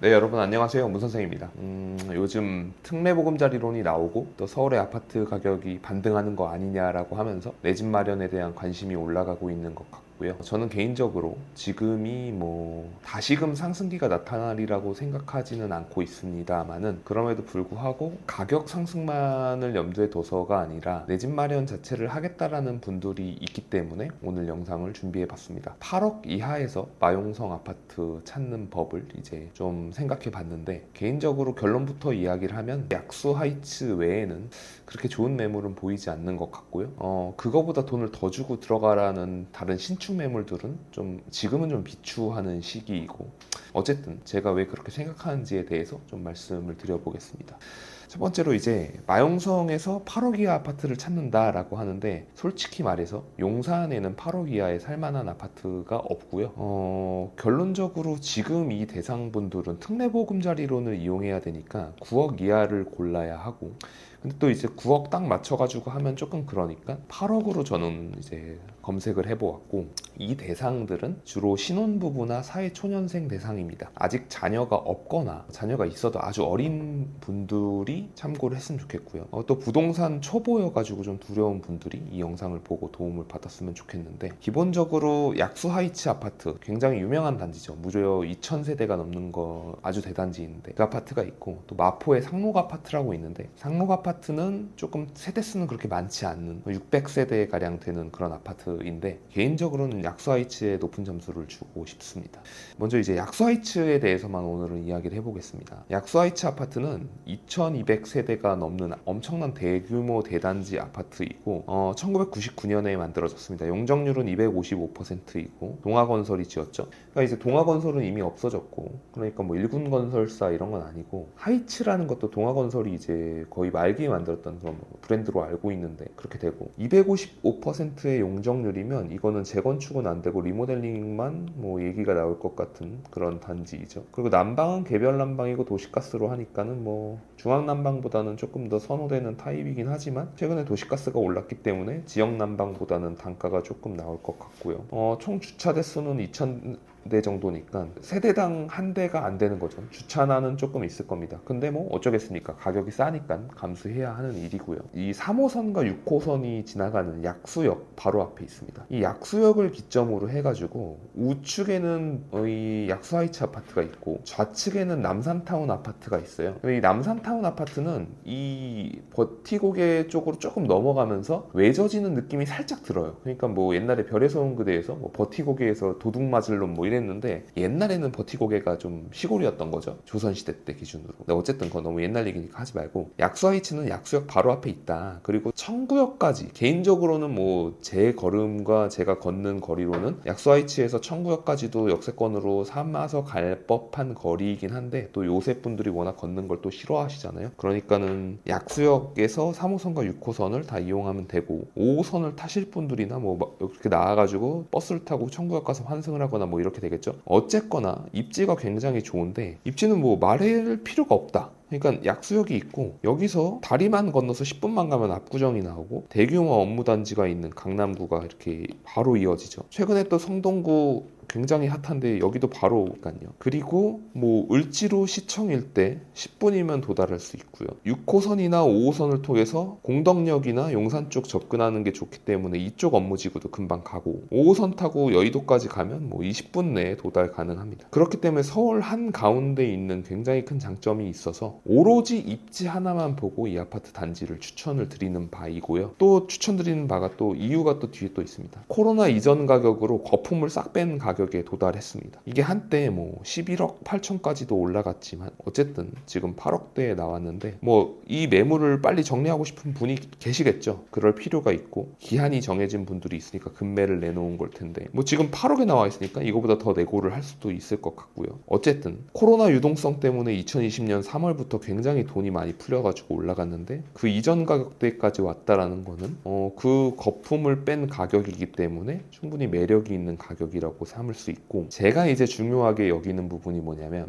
네, 여러분 안녕하세요. 문 선생입니다. 요즘 특례보금자리론이 나오고 또 서울의 아파트 가격이 반등하는 거 아니냐라고 하면서 내 집 마련에 대한 관심이 올라가고 있는 것 같고요. 저는 개인적으로 지금이 다시금 상승기가 나타나리라고 생각하지는 않고 있습니다만은 그럼에도 불구하고 가격 상승만을 염두에 둬서가 아니라 내 집 마련 자체를 하겠다라는 분들이 있기 때문에 오늘 영상을 준비해 봤습니다. 8억 이하에서 마용성 아파트 찾는 법을 이제 좀 생각해 봤는데, 개인적으로 결론부터 이야기를 하면 약수 하이츠 외에는 그렇게 좋은 매물은 보이지 않는 것 같고요. 그거보다 돈을 더 주고 들어가라는 다른 신축 매물들은 지금은 좀 비추하는 시기이고, 어쨌든 제가 왜 그렇게 생각하는지에 대해서 좀 말씀을 드려보겠습니다. 첫 번째로 이제 마용성에서 8억 이하 아파트를 찾는다라고 하는데, 솔직히 말해서 용산에는 8억 이하에 살만한 아파트가 없고요. 결론적으로 지금 이 대상분들은 특례보금자리론을 이용해야 되니까 9억 이하를 골라야 하고, 근데 또 이제 9억 딱 맞춰가지고 하면 조금 그러니까 8억으로 저는 이제 검색을 해보았고, 이 대상들은 주로 신혼부부나 사회초년생 대상입니다. 아직 자녀가 없거나 자녀가 있어도 아주 어린 분들이 참고를 했으면 좋겠고요. 또 부동산 초보여가지고 좀 두려운 분들이 이 영상을 보고 도움을 받았으면 좋겠는데, 기본적으로 약수 하이츠 아파트 굉장히 유명한 단지죠. 무려 2,000세대가 넘는 거 아주 대단지인데 그 아파트가 있고, 또 마포의 상록 아파트라고 있는데, 상록 아파트는 조금 세대수는 그렇게 많지 않는 600세대 가량 되는 그런 아파트인데, 개인적으로는 약수 하이츠에 높은 점수를 주고 싶습니다. 먼저 이제 약수 하이츠에 대해서만 오늘은 이야기를 해보겠습니다. 약수 하이츠 아파트는 2,200세대가 넘는 엄청난 대규모 대단지 아파트이고, 1999년에 만들어졌습니다. 용적률은 255%이고 동아건설이 지었죠. 그러니까 이제 동아건설은 이미 없어졌고, 그러니까 일군건설사 이런 건 아니고, 하이츠라는 것도 동아건설이 이제 거의 말기에 만들었던 그런 브랜드로 알고 있는데, 그렇게 되고 255%의 용적률이면 이거는 재건축은 안 되고 리모델링만 얘기가 나올 것 같은 그런 단지이죠. 그리고 난방은 개별 난방이고 도시가스로 하니까는 중앙 난방보다는 조금 더 선호되는 타입이긴 하지만, 최근에 도시가스가 올랐기 때문에 지역 난방보다는 단가가 조금 나올 것 같고요. 총 주차 대수는 2,000대 정도니까 세대당 한 대가 안 되는 거죠. 주차난은 조금 있을 겁니다. 근데 어쩌겠습니까? 가격이 싸니까 감수해야 하는 일이고요. 이 3호선과 6호선이 지나가는 약수역 바로 앞에 있습니다. 이 약수역을 기점으로 해가지고 우측에는 이 약수 하이츠 아파트가 있고, 좌측에는 남산타운 아파트가 있어요. 이 남산타운 아파트는 이 버티고개 쪽으로 조금 넘어가면서 외져지는 느낌이 살짝 들어요. 그러니까 옛날에 별에서 온 그대에서 버티고개에서 도둑 맞을 놈 이랬는데, 옛날에는 버티고개가 좀 시골이었던 거죠. 조선시대 때 기준으로. 근데 어쨌든 그건 너무 옛날 얘기니까 하지 말고, 약수 하이츠는 약수역 바로 앞에 있다. 그리고 청구역까지, 개인적으로는 제 걸음과 제가 걷는 거리로는 약수 하이츠에서 청구역까지도 역세권으로 삼아서 갈 법한 거리이긴 한데, 또 요새 분들이 워낙 걷는 걸 또 싫어하시잖아요. 그러니까는 약수역에서 3호선과 6호선을 다 이용하면 되고, 5호선을 타실 분들이나 이렇게 나와가지고 버스를 타고 청구역 가서 환승을 하거나 이렇게 되겠죠. 어쨌거나 입지가 굉장히 좋은데, 입지는 말할 필요가 없다. 그러니까 약수역이 있고, 여기서 다리만 건너서 10분만 가면 압구정이 나오고, 대규모 업무단지가 있는 강남구가 이렇게 바로 이어지죠. 최근에 또 성동구 굉장히 핫한데 여기도 바로니까요. 그리고 을지로 시청 일대 10분이면 도달할 수 있고요. 6호선이나 5호선을 통해서 공덕역이나 용산 쪽 접근하는 게 좋기 때문에 이쪽 업무지구도 금방 가고, 5호선 타고 여의도까지 가면 20분 내에 도달 가능합니다. 그렇기 때문에 서울 한가운데 있는 굉장히 큰 장점이 있어서 오로지 입지 하나만 보고 이 아파트 단지를 추천을 드리는 바이고요. 또 추천드리는 바가 또 이유가 또 뒤에 또 있습니다. 코로나 이전 가격으로 거품을 싹 뺀 가격에 도달했습니다. 이게 한때 11억 8천까지도 올라갔지만, 어쨌든 지금 8억대에 나왔는데, 이 매물을 빨리 정리하고 싶은 분이 계시겠죠. 그럴 필요가 있고, 기한이 정해진 분들이 있으니까 급매를 내놓은 걸 텐데, 지금 8억에 나와 있으니까 이거보다 더 내고를 할 수도 있을 것 같고요. 어쨌든 코로나 유동성 때문에 2020년 3월부터 4월부터 굉장히 돈이 많이 풀려가지고 올라갔는데 그 이전 가격대까지 왔다라는 거는 그 거품을 뺀 가격이기 때문에 충분히 매력이 있는 가격이라고 삼을 수 있고, 제가 이제 중요하게 여기는 부분이 뭐냐면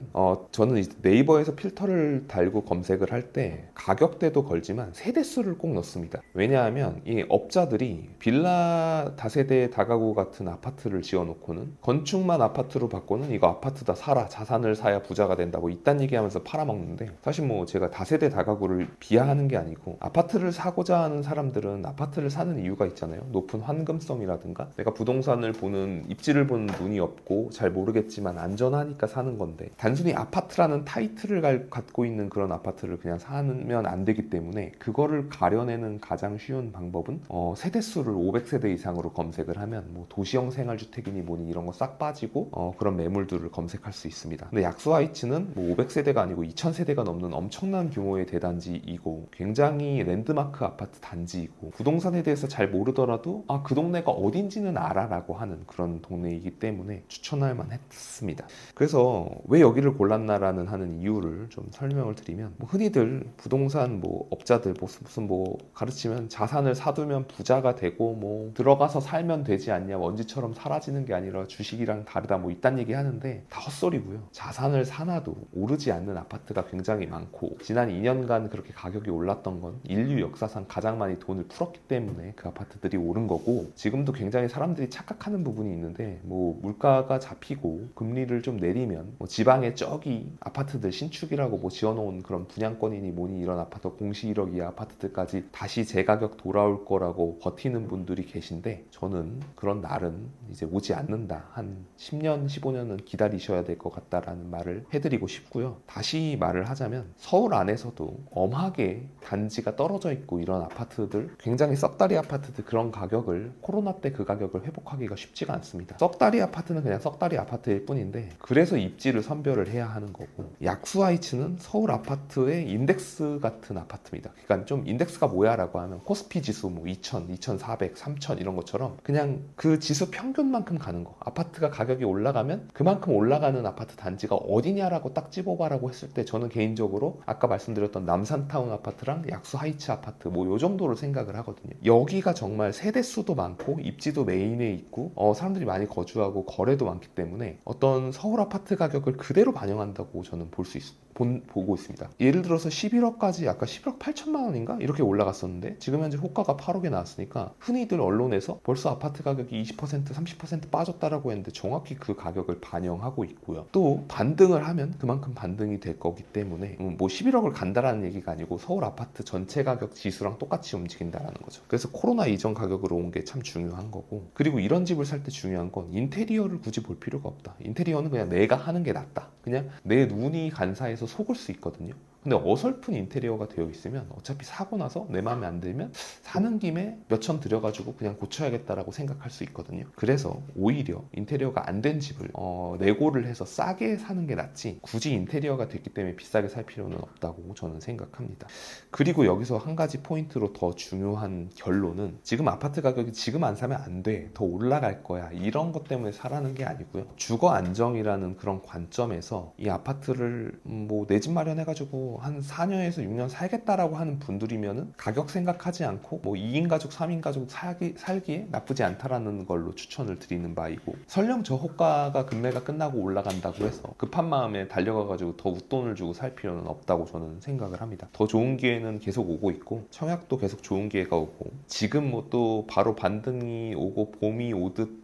저는 이제 네이버에서 필터를 달고 검색을 할 때 가격대도 걸지만 세대수를 꼭 넣습니다. 왜냐하면 이 업자들이 빌라 다세대 다가구 같은 아파트를 지어놓고는 건축만 아파트로 바꾸는 이거 아파트다 사라, 자산을 사야 부자가 된다고 이딴 얘기하면서 팔아먹는데, 사실 뭐 제가 다세대 다가구를 비하하는 게 아니고 아파트를 사고자 하는 사람들은 아파트를 사는 이유가 있잖아요. 높은 환금성이라든가 내가 부동산을 보는 입지를 보는 눈이 없고 잘 모르겠지만 안전하니까 사는 건데, 단순히 아파트라는 타이틀을 갖고 있는 그런 아파트를 그냥 사면 안 되기 때문에 그거를 가려내는 가장 쉬운 방법은 세대수를 500세대 이상으로 검색을 하면 뭐 도시형 생활주택이니 뭐니 이런 거 싹 빠지고 그런 매물들을 검색할 수 있습니다. 근데 약수하이츠는 뭐 500세대가 아니고 2000세대가 넘는 엄청난 규모의 대단지이고 굉장히 랜드마크 아파트 단지이고 부동산에 대해서 잘 모르더라도 그 동네가 어딘지는 알아라고 하는 그런 동네이기 때문에 추천할 만했습니다. 그래서 왜 여기를 골랐나라는 하는 이유를 좀 설명을 드리면, 뭐 흔히들 부동산 뭐 업자들 무슨 뭐 가르치면 자산을 사두면 부자가 되고 뭐 들어가서 살면 되지 않냐, 먼지처럼 사라지는 게 아니라 주식이랑 다르다 뭐 이딴 얘기 하는데 다 헛소리고요. 자산을 사놔도 오르지 않는 아파트가 굉장히 많고, 지난 2년간 그렇게 가격이 올랐던 건 인류 역사상 가장 많이 돈을 풀었기 때문에 그 아파트들이 오른 거고, 지금도 굉장히 사람들이 착각하는 부분이 있는데 뭐 물가가 잡히고 금리를 좀 내리면 뭐 지방에 저기 아파트들 신축이라고 뭐 지어놓은 그런 분양권이니 뭐니 이런 아파트 공시 1억 이하 아파트들까지 다시 재가격 돌아올 거라고 버티는 분들이 계신데, 저는 그런 날은 이제 오지 않는다. 한 10년, 15년은 기다리셔야 될 것 같다라는 말을 해드리고 싶고요. 다시 말을 하자면 서울 안에서도 엄하게 단지가 떨어져 있고 이런 아파트들, 굉장히 썩다리 아파트들, 그런 가격을 코로나 때 그 가격을 회복하기가 쉽지가 않습니다. 썩다리 아파트는 그냥 썩다리 아파트일 뿐인데, 그래서 입지를 선별을 해야 하는 거고, 약수하이츠는 서울 아파트의 인덱스 같은 아파트입니다. 그러니까 좀 인덱스가 뭐야 라고 하면 코스피 지수 뭐 2000, 2400, 3000 이런 것처럼 그냥 그 지수 평균만큼 가는 거. 아파트가 가격이 올라가면 그만큼 올라가는 아파트 단지가 어디냐라고 딱 집어봐라고 했을 때 저는 개인적으로 아까 말씀드렸던 남산타운 아파트랑 약수하이츠 아파트 뭐 요 정도로 생각을 하거든요. 여기가 정말 세대수도 많고 입지도 메인에 있고 사람들이 많이 거주하고 거래도 많기 때문에 어떤 서울 아파트 가격을 그대로 반영한다고 저는 보고 있습니다. 예를 들어서 11억까지 아까 11억 8천만 원인가? 이렇게 올라갔었는데 지금 현재 호가가 8억에 나왔으니까 흔히들 언론에서 벌써 아파트 가격이 20% 30% 빠졌다라고 했는데 정확히 그 가격을 반영하고 있고요. 또 반등을 하면 그만큼 반등이 될 거기 때문에 뭐 11억을 간다라는 얘기가 아니고 서울 아파트 전체 가격 지수랑 똑같이 움직인다라는 거죠. 그래서 코로나 이전 가격으로 온 게 참 중요한 거고, 그리고 이런 집을 살 때 중요한 건 인테리어를 굳이 볼 필요가 없다. 인테리어는 그냥 내가 하는 게 낫다. 그냥 내 눈이 간사해서 속을 수 있거든요. 근데 어설픈 인테리어가 되어 있으면 어차피 사고 나서 내 마음에 안 들면 사는 김에 몇천 들여가지고 그냥 고쳐야겠다라고 생각할 수 있거든요. 그래서 오히려 인테리어가 안 된 집을 내고를 해서 싸게 사는 게 낫지, 굳이 인테리어가 됐기 때문에 비싸게 살 필요는 없다고 저는 생각합니다. 그리고 여기서 한 가지 포인트로 더 중요한 결론은, 지금 아파트 가격이 지금 안 사면 안 돼, 더 올라갈 거야, 이런 것 때문에 사라는 게 아니고요. 주거 안정이라는 그런 관점에서 이 아파트를 뭐 내 집 마련해가지고 한 4년에서 6년 살겠다라고 하는 분들이면은 가격 생각하지 않고 뭐 2인 가족, 3인 가족 살기에 나쁘지 않다라는 걸로 추천을 드리는 바이고, 설령 저 호가가 금매가 끝나고 올라간다고 해서 급한 마음에 달려가가지고 더 웃돈을 주고 살 필요는 없다고 저는 생각을 합니다. 더 좋은 기회는 계속 오고 있고, 청약도 계속 좋은 기회가 오고, 지금 뭐 또 바로 반등이 오고 봄이 오듯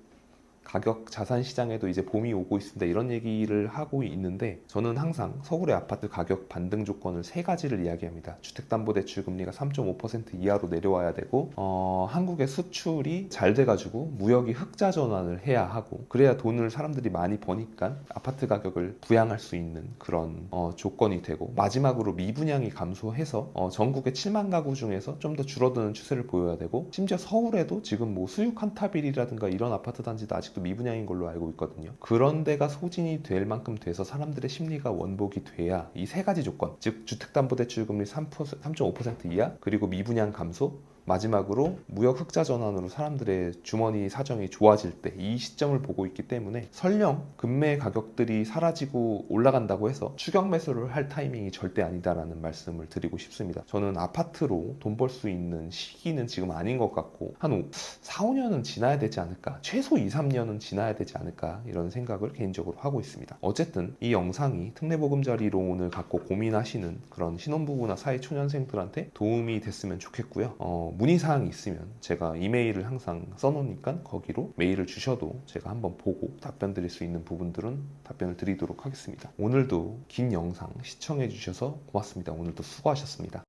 가격 자산 시장에도 이제 봄이 오고 있습니다, 이런 얘기를 하고 있는데, 저는 항상 서울의 아파트 가격 반등 조건을 세 가지를 이야기합니다. 주택담보대출 금리가 3.5% 이하로 내려와야 되고, 한국의 수출이 잘 돼가지고 무역이 흑자 전환을 해야 하고, 그래야 돈을 사람들이 많이 버니까 아파트 가격을 부양할 수 있는 그런 조건이 되고, 마지막으로 미분양이 감소해서 전국의 7만 가구 중에서 좀 더 줄어드는 추세를 보여야 되고, 심지어 서울에도 지금 뭐 수육 한타빌이라든가 이런 아파트 단지도 아직도 미분양인 걸로 알고 있거든요. 그런 데가 소진이 될 만큼 돼서 사람들의 심리가 원복이 돼야 이 세 가지 조건, 즉 주택담보대출 금리 3.5% 이하, 그리고 미분양 감소, 마지막으로 무역 흑자 전환으로 사람들의 주머니 사정이 좋아질 때 이 시점을 보고 있기 때문에 설령 금매 가격들이 사라지고 올라간다고 해서 추격 매수를 할 타이밍이 절대 아니다라는 말씀을 드리고 싶습니다. 저는 아파트로 돈 벌 수 있는 시기는 지금 아닌 것 같고 한 4, 5년은 지나야 되지 않을까, 최소 2, 3년은 지나야 되지 않을까, 이런 생각을 개인적으로 하고 있습니다. 어쨌든 이 영상이 특례보금자리론을 갖고 고민하시는 그런 신혼부부나 사회초년생들한테 도움이 됐으면 좋겠고요. 문의사항이 있으면 제가 이메일을 항상 써놓으니까 거기로 메일을 주셔도 제가 한번 보고 답변 드릴 수 있는 부분들은 답변을 드리도록 하겠습니다. 오늘도 긴 영상 시청해 주셔서 고맙습니다. 오늘도 수고하셨습니다.